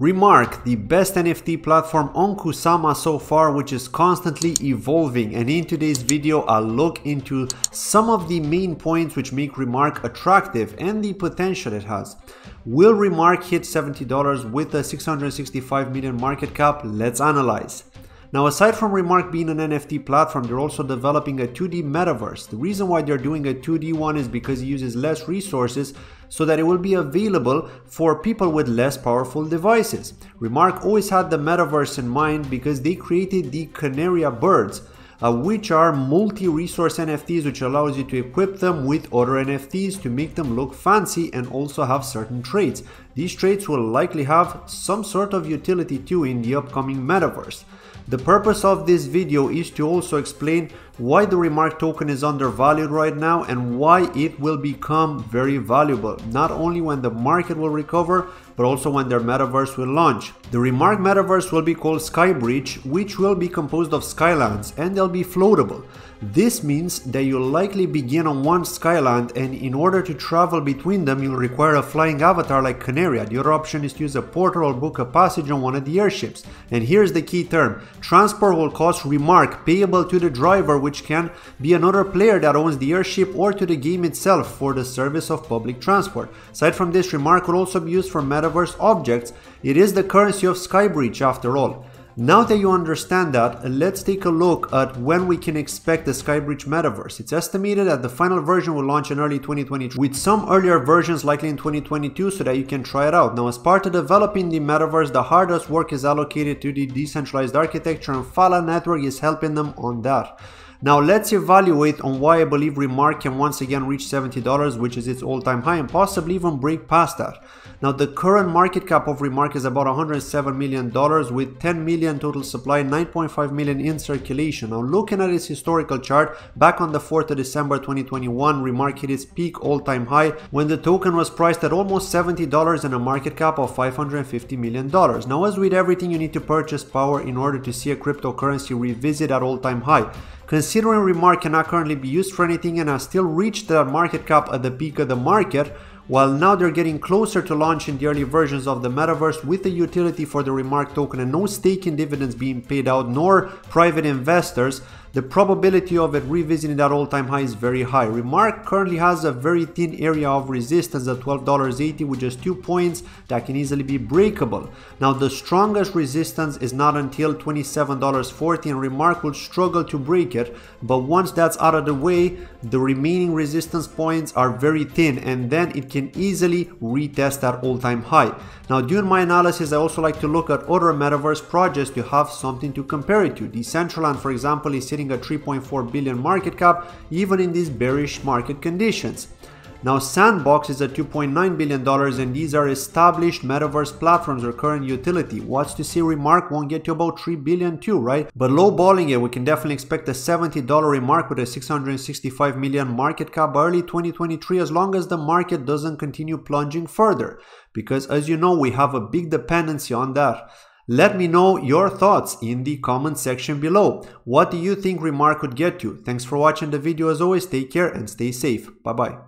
RMRK, the best NFT platform on Kusama so far, which is constantly evolving, and in today's video I'll look into some of the main points which make RMRK attractive and the potential it has. Will RMRK hit $70 with a 665 million market cap? Let's analyze. Now, aside from RMRK being an NFT platform, they're also developing a 2D metaverse. The reason why they're doing a 2D one is because it uses less resources so that it will be available for people with less powerful devices. RMRK always had the metaverse in mind because they created the Canaria birds, which are multi-resource NFTs, which allows you to equip them with other NFTs to make them look fancy and also have certain traits. These traits will likely have some sort of utility too in the upcoming metaverse. The purpose of this video is to also explain why the RMRK token is undervalued right now and why it will become very valuable, not only when the market will recover, but also when their metaverse will launch. The RMRK metaverse will be called Skybridge, which will be composed of skylands, and they'll be floatable. This means that you'll likely begin on one skyland, and in order to travel between them, you'll require a flying avatar like Canaria. The other option is to use a portal or book a passage on one of the airships. And here's the key term: transport will cost RMRK, payable to the driver, which can be another player that owns the airship, or to the game itself for the service of public transport. Aside from this, RMRK will also be used for metaverse objects. It is the currency of Skybridge after all. Now that you understand that, let's take a look at when we can expect the Skybridge metaverse. It's estimated that the final version will launch in early 2023, with some earlier versions likely in 2022 so that you can try it out. Now, as part of developing the metaverse, the hardest work is allocated to the decentralized architecture, and Fala Network is helping them on that. Now let's evaluate on why I believe RMRK can once again reach $70, which is its all-time high, and possibly even break past that. Now, the current market cap of RMRK is about $107 million with 10 million total supply, 9.5 million in circulation. Now, looking at its historical chart, back on the 4th of December 2021, RMRK hit its peak all-time high when the token was priced at almost $70 and a market cap of $550 million. Now, as with everything, you need to purchase power in order to see a cryptocurrency revisit at all-time high. Considering RMRK cannot currently be used for anything and has still reached that market cap at the peak of the market, while now they're getting closer to launching the early versions of the metaverse with the utility for the RMRK token and no staking dividends being paid out nor private investors, the probability of it revisiting that all-time high is very high. RMRK currently has a very thin area of resistance at $12.80 with just 2 points that can easily be breakable. Now, the strongest resistance is not until $27.40, and RMRK will struggle to break it, but once that's out of the way, the remaining resistance points are very thin, and then it can easily retest that all-time high. Now, during my analysis, I also like to look at other metaverse projects to have something to compare it to. Decentraland, for example, is sitting at 3.4 billion market cap even in these bearish market conditions. Now, Sandbox is at $2.9 billion, and these are established metaverse platforms or current utility. What's to say RMRK won't get to about $3 billion too, right? But lowballing it, we can definitely expect a $70 RMRK with a 665 million market cap by early 2023, as long as the market doesn't continue plunging further. Because as you know, we have a big dependency on that. Let me know your thoughts in the comment section below. What do you think RMRK could get to? Thanks for watching the video. As always, take care and stay safe. Bye bye.